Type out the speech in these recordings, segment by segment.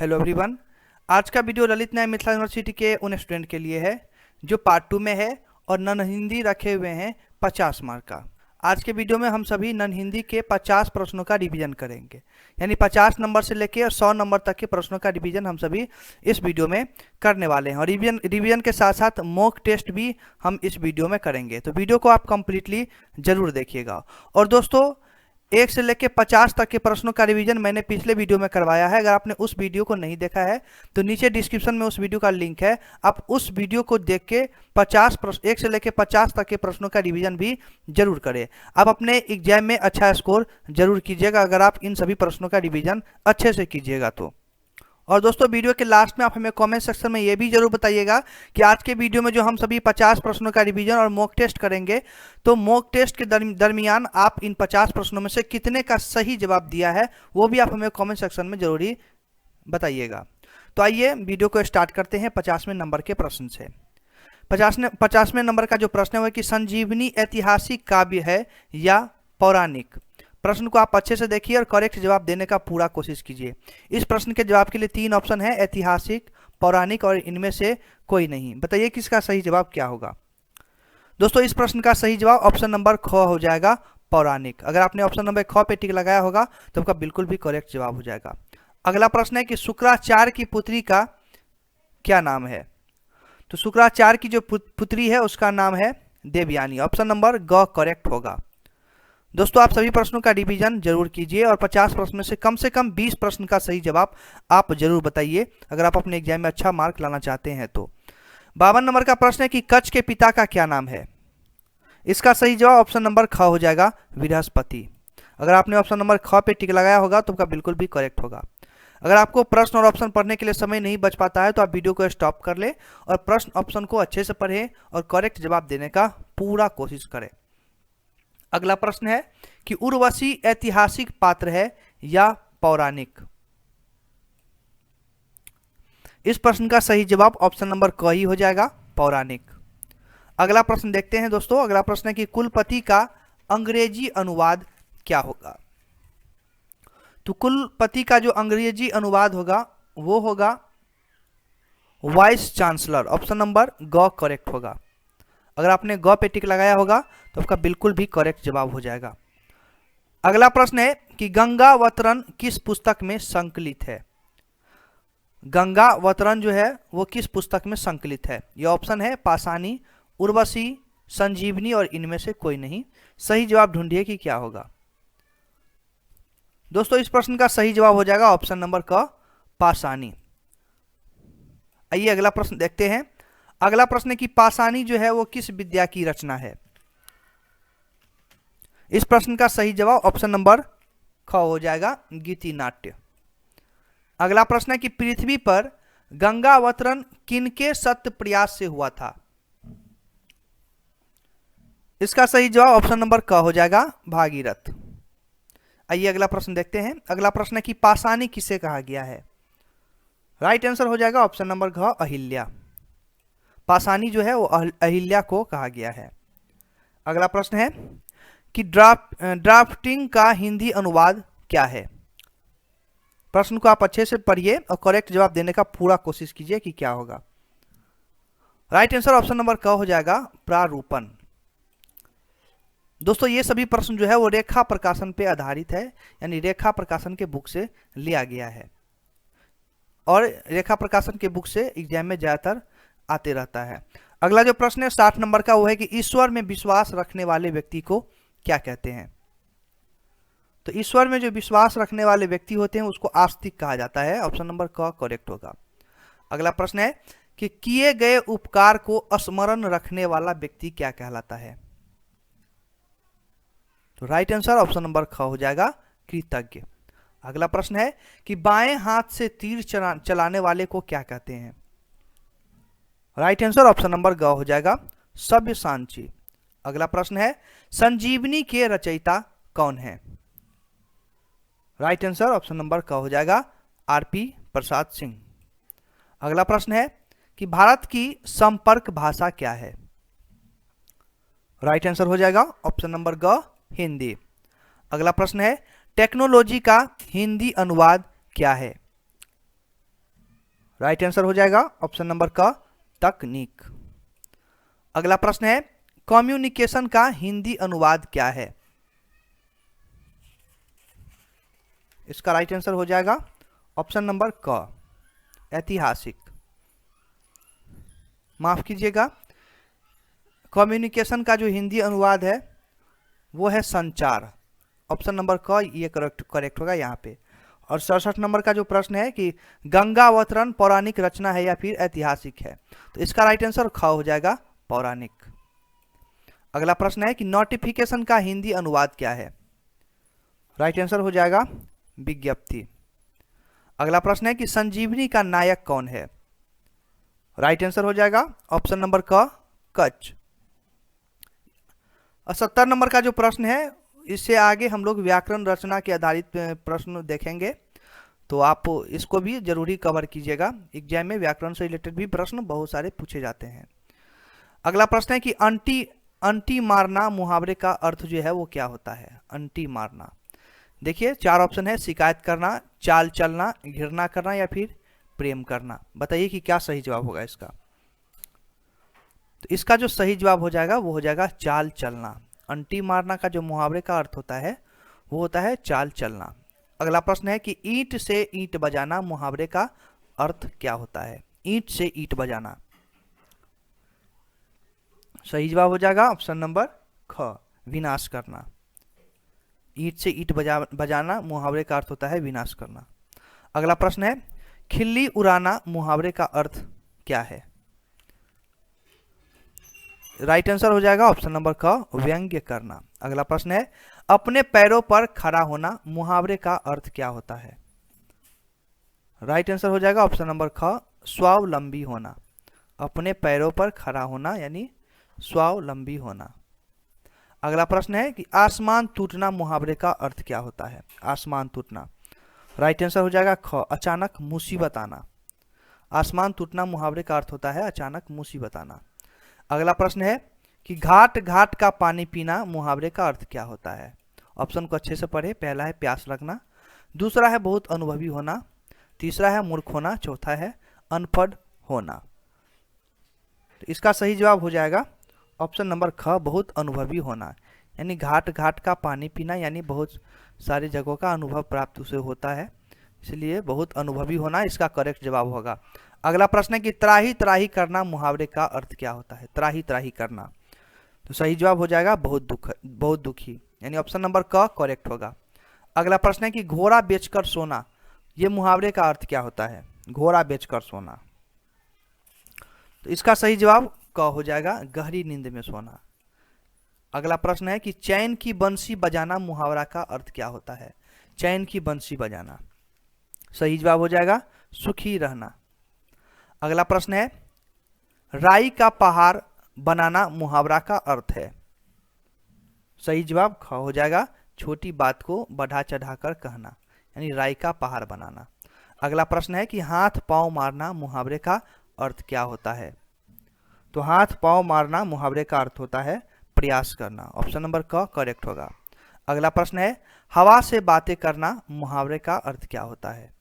Hello everyone. आज का video Lalit Narayan Mithila university के उन स्टूडेंट के लिए है जो पार्ट 2 में है और नन हिंदी रखे हुए हैं 50 मार्क का। आज के वीडियो में हम सभी नन हिंदी के 50 प्रश्नों का रिवीजन करेंगे, यानी 50 नंबर से लेकर 100 नंबर तक के प्रश्नों का रिवीजन हम सभी इस वीडियो में करने वाले हैं। और रिवीजन के साथ साथ मॉक टेस्ट भी हम इस वीडियो में करेंगे, तो वीडियो को आप कंप्लीटली जरूर देखिएगा। और दोस्तों, 1 से लेकर 50 तक के प्रश्नों का रिवीजन मैंने पिछले वीडियो में करवाया है। अगर आपने उस वीडियो को नहीं देखा है तो नीचे डिस्क्रिप्शन में उस वीडियो का लिंक है, आप उस वीडियो को देख के 1 से लेकर 50 तक के प्रश्नों का रिवीजन भी जरूर करें। आप अपने एग्जाम में अच्छा स्कोर जरूर कीजिएगा अगर आप इन सभी प्रश्नों का रिवीजन अच्छे से कीजिएगा तो। और दोस्तों, वीडियो के लास्ट में आप हमें कमेंट सेक्शन में ये भी जरूर बताइएगा कि आज के वीडियो में जो हम सभी 50 प्रश्नों का रिवीजन और मॉक टेस्ट करेंगे, तो मॉक टेस्ट के दरमियान आप इन 50 प्रश्नों में से कितने का सही जवाब दिया है वो भी आप हमें कमेंट सेक्शन में जरूर ही बताइएगा। तो आइए वीडियो को स्टार्ट करते हैं 50वें नंबर के प्रश्न से। 50वें नंबर का जो प्रश्न है वह कि संजीवनी ऐतिहासिक काव्य है या पौराणिक। प्रश्न को आप अच्छे से देखिए और करेक्ट जवाब देने का पूरा कोशिश कीजिए। इस प्रश्न के जवाब के लिए 3 ऑप्शन है, ऐतिहासिक, पौराणिक और इनमें से कोई नहीं। बताइए किसका सही जवाब क्या होगा। दोस्तों, इस प्रश्न का सही जवाब ऑप्शन नंबर ख हो जाएगा, पौराणिक। अगर आपने ऑप्शन नंबर ख पे टिक लगाया होगा तो आपका बिल्कुल भी करेक्ट जवाब हो जाएगा। अगला प्रश्न है कि शुक्राचार्य की पुत्री का क्या नाम है। तो शुक्राचार्य की जो पुत्री है उसका नाम है देवयानी। ऑप्शन नंबर ग करेक्ट होगा। दोस्तों, आप सभी प्रश्नों का रिवीजन जरूर कीजिए और 50 प्रश्न में से कम 20 प्रश्न का सही जवाब आप जरूर बताइए अगर आप अपने एग्जाम में अच्छा मार्क लाना चाहते हैं तो। 52 नंबर का प्रश्न है कि कच्छ के पिता का क्या नाम है। इसका सही जवाब ऑप्शन नंबर ख हो जाएगा, बृहस्पति। अगर आपने ऑप्शन नंबर ख पे टिक लगाया होगा तो आपका बिल्कुल भी करेक्ट होगा। अगर आपको प्रश्न और ऑप्शन पढ़ने के लिए समय नहीं बच पाता है तो आप वीडियो को स्टॉप कर ले और प्रश्न ऑप्शन को अच्छे से पढ़ें और करेक्ट जवाब देने का पूरा कोशिश करें। अगला प्रश्न है कि उर्वशी ऐतिहासिक पात्र है या पौराणिक। इस प्रश्न का सही जवाब ऑप्शन नंबर क ही हो जाएगा, पौराणिक। अगला प्रश्न देखते हैं दोस्तों। अगला प्रश्न है कि कुलपति का अंग्रेजी अनुवाद क्या होगा। तो कुलपति का जो अंग्रेजी अनुवाद होगा वो होगा वाइस चांसलर। ऑप्शन नंबर ग करेक्ट होगा। अगर आपने ग पे टिक लगाया होगा तो आपका बिल्कुल भी करेक्ट जवाब हो जाएगा। अगला प्रश्न है कि गंगावतरण किस पुस्तक में संकलित है। गंगावतरण जो है वो किस पुस्तक में संकलित है। यह ऑप्शन है पाषाणी, उर्वशी, संजीवनी और इनमें से कोई नहीं। सही जवाब ढूंढिए कि क्या होगा। दोस्तों, इस प्रश्न का सही जवाब हो जाएगा ऑप्शन नंबर क, पाषाणी। आइए अगला प्रश्न देखते हैं। अगला प्रश्न है कि पाषाणी जो है वो किस विद्या की रचना है। इस प्रश्न का सही जवाब ऑप्शन नंबर ख हो जाएगा, गीति नाट्य। अगला प्रश्न है कि पृथ्वी पर गंगावतरण किनके सत्य प्रयास से हुआ था। इसका सही जवाब ऑप्शन नंबर क हो जाएगा, भागीरथ। आइए अगला प्रश्न देखते हैं। अगला प्रश्न है कि पाषाणी किसे कहा गया है। राइट आंसर हो जाएगा ऑप्शन नंबर घ, अहिल्या। पाषाणी जो है वो अहिल्या को कहा गया है। अगला प्रश्न है कि ड्राफ्टिंग का हिंदी अनुवाद क्या है। प्रश्न को आप अच्छे से पढ़िए और करेक्ट जवाब देने का पूरा कोशिश कीजिए कि क्या होगा। राइट आंसर ऑप्शन नंबर क हो जाएगा, प्रारूपण। दोस्तों, ये सभी प्रश्न जो है वो रेखा प्रकाशन पे आधारित है, यानी रेखा प्रकाशन के बुक से लिया गया है और रेखा प्रकाशन के बुक से एग्जाम में ज्यादातर आते रहता है। अगला जो प्रश्न है 60 नंबर का वो है कि ईश्वर में विश्वास रखने वाले व्यक्ति को क्या कहते हैं। तो ईश्वर में जो विश्वास रखने वाले व्यक्ति होते हैं उसको आस्तिक कहा जाता है। ऑप्शन नंबर क करेक्ट होगा। अगला प्रश्न है कि किए गए उपकार को स्मरण रखने वाला व्यक्ति क्या कहलाता है। तो राइट आंसर ऑप्शन नंबर ख हो जाएगा, कृतज्ञ। अगला प्रश्न है कि बाएं हाथ से तीर चलाने वाले को क्या कहते हैं। राइट आंसर ऑप्शन नंबर ग हो जाएगा, सव्यसाची। अगला प्रश्न है संजीवनी के रचयिता कौन है। राइट आंसर ऑप्शन नंबर क हो जाएगा, आरपी प्रसाद सिंह। अगला प्रश्न है कि भारत की संपर्क भाषा क्या है। राइट आंसर हो जाएगा ऑप्शन नंबर ग, हिंदी। अगला प्रश्न है टेक्नोलॉजी का हिंदी अनुवाद क्या है। राइट आंसर हो जाएगा ऑप्शन नंबर क, तकनीक। अगला प्रश्न है कम्युनिकेशन का हिंदी अनुवाद क्या है? इसका राइट आंसर हो जाएगा ऑप्शन नंबर क, ऐतिहासिक। माफ कीजिएगा, कम्युनिकेशन का जो हिंदी अनुवाद है वो है संचार। ऑप्शन नंबर क ये करेक्ट होगा यहाँ पे। और 67 नंबर का जो प्रश्न है कि गंगा अवतरण पौराणिक रचना है या फिर ऐतिहासिक है, तो इसका राइट आंसर ख हो जाएगा, पौराणिक। अगला प्रश्न है कि नोटिफिकेशन का हिंदी अनुवाद क्या है? राइट आंसर हो जाएगा विज्ञप्ति। अगला प्रश्न है कि संजीवनी का नायक कौन है? राइट आंसर हो जाएगा ऑप्शन नंबर क, कच्छ। 70 नंबर का जो प्रश्न है, इससे आगे हम लोग व्याकरण रचना के आधारित प्रश्न देखेंगे, तो आप इसको भी जरूरी कवर कीजिएगा। एग्जाम में व्याकरण से रिलेटेड भी प्रश्न बहुत सारे पूछे जाते हैं। अगला प्रश्न है कि अंटी मारना मुहावरे का अर्थ जो है वो क्या होता है? अंटी मारना, देखिए 4 ऑप्शन है, शिकायत करना, चाल चलना, घृणा करना या फिर प्रेम करना। बताइए कि क्या सही जवाब होगा इसका। तो इसका जो सही जवाब हो जाएगा वो हो जाएगा चाल चलना। अंटी मारना का जो मुहावरे का अर्थ होता है वो होता है चाल चलना। अगला प्रश्न है कि ईंट से ईंट बजाना मुहावरे का अर्थ क्या होता है? ईंट से ईंट बजाना, सही जवाब हो जाएगा ऑप्शन नंबर ख, विनाश करना। ईंट से ईंट बजाना मुहावरे का अर्थ होता है विनाश करना। अगला प्रश्न है खिल्ली उड़ाना मुहावरे का अर्थ क्या है? राइट आंसर हो जाएगा ऑप्शन नंबर ख, व्यंग्य करना। अगला प्रश्न है अपने पैरों पर खड़ा होना मुहावरे का अर्थ क्या होता है? राइट आंसर हो जाएगा ऑप्शन नंबर ख, स्वावलंबी होना। अपने पैरों पर खड़ा होना यानी स्वावलंबी होना। अगला प्रश्न है कि आसमान टूटना मुहावरे का अर्थ क्या होता है? आसमान टूटना, राइट आंसर हो जाएगा ख, अचानक मुसीबत आना। आसमान टूटना मुहावरे का अर्थ होता है अचानक मुसीबत आना। अगला प्रश्न है कि घाट घाट का पानी पीना मुहावरे का अर्थ क्या होता है? ऑप्शन को अच्छे से पढ़े। पहला है प्यास लगना, दूसरा है बहुत अनुभवी होना, तीसरा है मूर्ख होना, चौथा है अनपढ़ होना। तो इसका सही जवाब हो जाएगा ऑप्शन नंबर ख, बहुत अनुभवी होना। यानी घाट घाट का पानी पीना यानी बहुत सारी जगहों का अनुभव प्राप्त उसे होता है, इसलिए बहुत अनुभवी होना इसका करेक्ट जवाब होगा। अगला प्रश्न है कि त्राही त्राही करना मुहावरे का अर्थ क्या होता है? त्राही त्राही करना, तो सही जवाब हो जाएगा बहुत दुखी, यानी ऑप्शन नंबर क करेक्ट होगा। अगला प्रश्न है कि घोड़ा बेचकर सोना, ये मुहावरे का अर्थ क्या होता है? घोड़ा बेचकर सोना, तो इसका सही जवाब क हो जाएगा, गहरी नींद में सोना। अगला प्रश्न है कि चैन की बंसी बजाना मुहावरा का अर्थ क्या होता है? चैन की बंसी बजाना, सही जवाब हो जाएगा सुखी रहना। अगला प्रश्न है राई का पहाड़ बनाना मुहावरा का अर्थ है? सही जवाब ख हो जाएगा, छोटी बात को बढ़ा चढ़ाकर कहना, यानी राई का पहाड़ बनाना। अगला प्रश्न है कि हाथ पांव मारना मुहावरे का अर्थ क्या होता है? तो हाथ पांव मारना मुहावरे का अर्थ होता है प्रयास करना। ऑप्शन नंबर क करेक्ट होगा। अगला प्रश्न है हवा से बातें करना मुहावरे का अर्थ क्या होता है?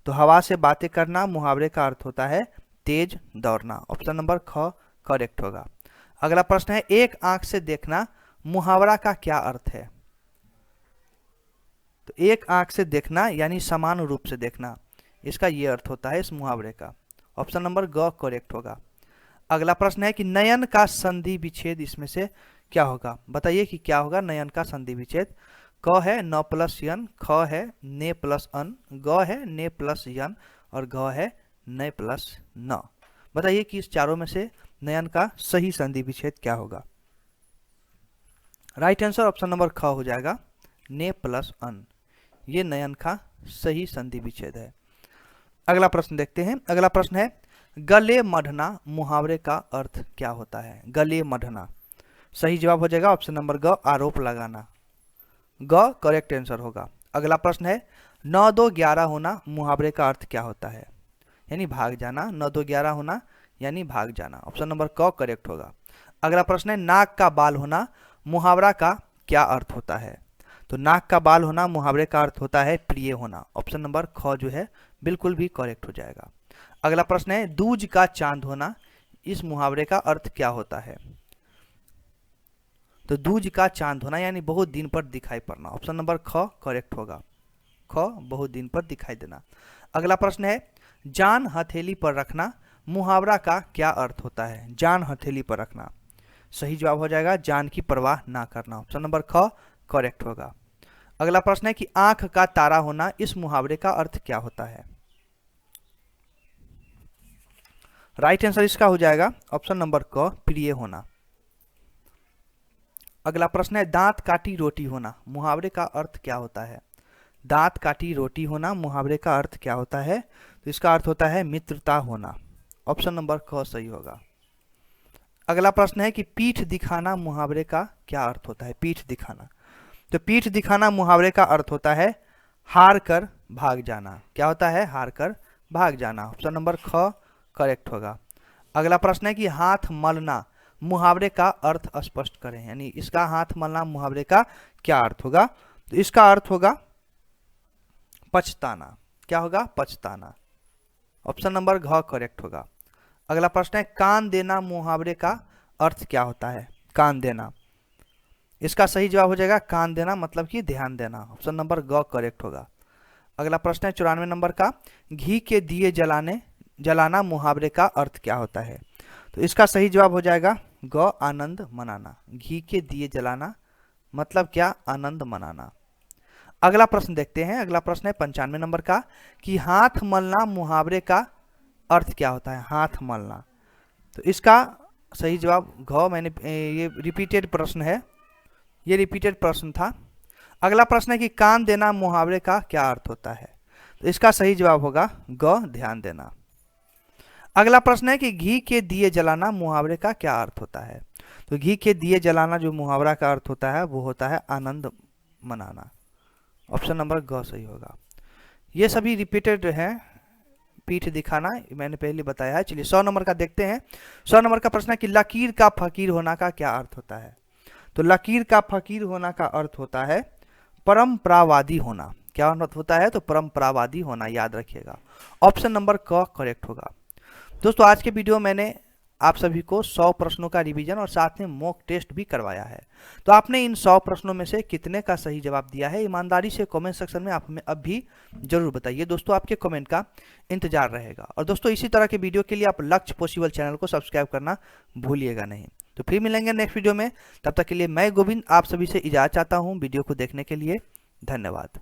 तो हवा से बातें करना मुहावरे का अर्थ होता है तेज दौड़ना। ऑप्शन नंबर ख करेक्ट होगा। अगला प्रश्न है एक आंख से देखना मुहावरा का क्या अर्थ है? तो एक आंख से देखना यानी समान रूप से देखना, इसका ये अर्थ होता है इस मुहावरे का। ऑप्शन नंबर ग करेक्ट होगा। अगला प्रश्न है कि नयन का संधि विच्छेद इसमें से क्या होगा? बताइए कि क्या होगा नयन का संधि विच्छेद। क है न प्लस यन, ख है ने प्लस अन, ग है ने प्लस यन और घ है न प्लस न। बताइए कि इस चारों में से नयन का सही संधि विच्छेद क्या होगा? राइट आंसर ऑप्शन नंबर ख हो जाएगा, ने प्लस अन। ये नयन का सही संधि विच्छेद है। अगला प्रश्न देखते हैं। अगला प्रश्न है गले मढ़ना मुहावरे का अर्थ क्या होता है? गले मढ़ना, सही जवाब हो जाएगा ऑप्शन नंबर ग, आरोप लगाना। ग करेक्ट आंसर होगा। अगला प्रश्न है 9 2 11 होना मुहावरे का अर्थ क्या होता है? यानी भाग जाना। 9 2 11 होना यानी भाग जाना। ऑप्शन नंबर क करेक्ट होगा। अगला प्रश्न है नाक का बाल होना मुहावरा का क्या अर्थ होता है? तो नाक का बाल होना मुहावरे का अर्थ होता है प्रिय होना। ऑप्शन नंबर ख जो है बिल्कुल भी करेक्ट हो जाएगा। अगला प्रश्न है दूज का चांद होना, इस मुहावरे का अर्थ क्या होता है? तो दूज का चांद होना यानी बहुत दिन पर दिखाई पड़ना। ऑप्शन नंबर ख करेक्ट होगा। ख बहुत दिन पर दिखाई देना। अगला प्रश्न है जान हथेली पर रखना, मुहावरा का क्या अर्थ होता है? जान हथेली पर रखना, सही जवाब हो जाएगा जान की परवाह ना करना। ऑप्शन नंबर ख करेक्ट होगा। अगला प्रश्न है कि आंख का तारा होना, इस मुहावरे का अर्थ क्या होता है? राइट आंसर इसका हो जाएगा ऑप्शन नंबर क प्रिय होना। अगला प्रश्न है दांत काटी रोटी होना, मुहावरे का अर्थ क्या होता है? दांत काटी रोटी होना, मुहावरे का अर्थ क्या होता है? तो इसका अर्थ होता है मित्रता होना। ऑप्शन नंबर क सही होगा। अगला प्रश्न है कि पीठ दिखाना मुहावरे का क्या अर्थ होता है? पीठ दिखाना, तो पीठ दिखाना मुहावरे का अर्थ होता है हार कर भाग जाना। क्या होता है? हार कर भाग जाना। ऑप्शन नंबर ख करेक्ट होगा। अगला प्रश्न है कि हाथ मलना, मुहावरे का अर्थ स्पष्ट करें, यानी इसका हाथ मलना मुहावरे का क्या अर्थ होगा? तो इसका अर्थ होगा पछताना। क्या होगा? पछताना। ऑप्शन नंबर घ करेक्ट होगा। अगला प्रश्न है कान देना, मुहावरे का अर्थ क्या होता है? कान देना, इसका सही जवाब हो जाएगा कान देना मतलब कि ध्यान देना। ऑप्शन नंबर ग करेक्ट होगा। अगला प्रश्न है 94 नंबर का घी के दिए जलाना मुहावरे का अर्थ क्या होता है? तो इसका सही जवाब हो जाएगा ग आनंद मनाना। घी के दिए जलाना मतलब क्या? आनंद मनाना। अगला प्रश्न देखते हैं। अगला प्रश्न है 95 नंबर का कि हाथ मलना मुहावरे का अर्थ क्या होता है? हाथ मलना, तो इसका सही जवाब घ, मैंने ये रिपीटेड प्रश्न है, ये रिपीटेड प्रश्न था। अगला प्रश्न है कि कान देना मुहावरे का क्या अर्थ होता है? तो इसका सही जवाब होगा ग ध्यान देना। अगला प्रश्न है कि घी के दिए जलाना मुहावरे का क्या अर्थ होता है? तो घी के दिए जलाना जो मुहावरा का अर्थ होता है वो होता है आनंद मनाना। ऑप्शन नंबर ग सही होगा। ये सभी रिपीटेड हैं। पीठ दिखाना मैंने पहले बताया है। चलिए 100 नंबर का देखते हैं। 100 नंबर का प्रश्न है कि लकीर का फकीर होना का क्या अर्थ होता है? तो लकीर का फकीर होना का अर्थ होता है परंपरावादी होना। क्या अर्थ होता है? तो परंपरावादी होना, याद रखिएगा। ऑप्शन नंबर क करेक्ट होगा। दोस्तों आज के वीडियो में आप सभी को 100 प्रश्नों का रिवीजन और साथ में मॉक टेस्ट भी करवाया है। तो आपने इन 100 प्रश्नों में से कितने का सही जवाब दिया है? ईमानदारी से कमेंट सेक्शन में आप हमें अब भी जरूर बताइए। दोस्तों आपके कमेंट का इंतजार रहेगा। और दोस्तों इसी तरह के वीडियो के लिए आप लक्ष्य पॉसिबल चैनल को सब्सक्राइब करना भूलिएगा नहीं। तो फिर मिलेंगे नेक्स्ट वीडियो में, तब तक के लिए मैं गोविंद आप सभी से इजाजत चाहता हूँ। वीडियो को देखने के लिए धन्यवाद।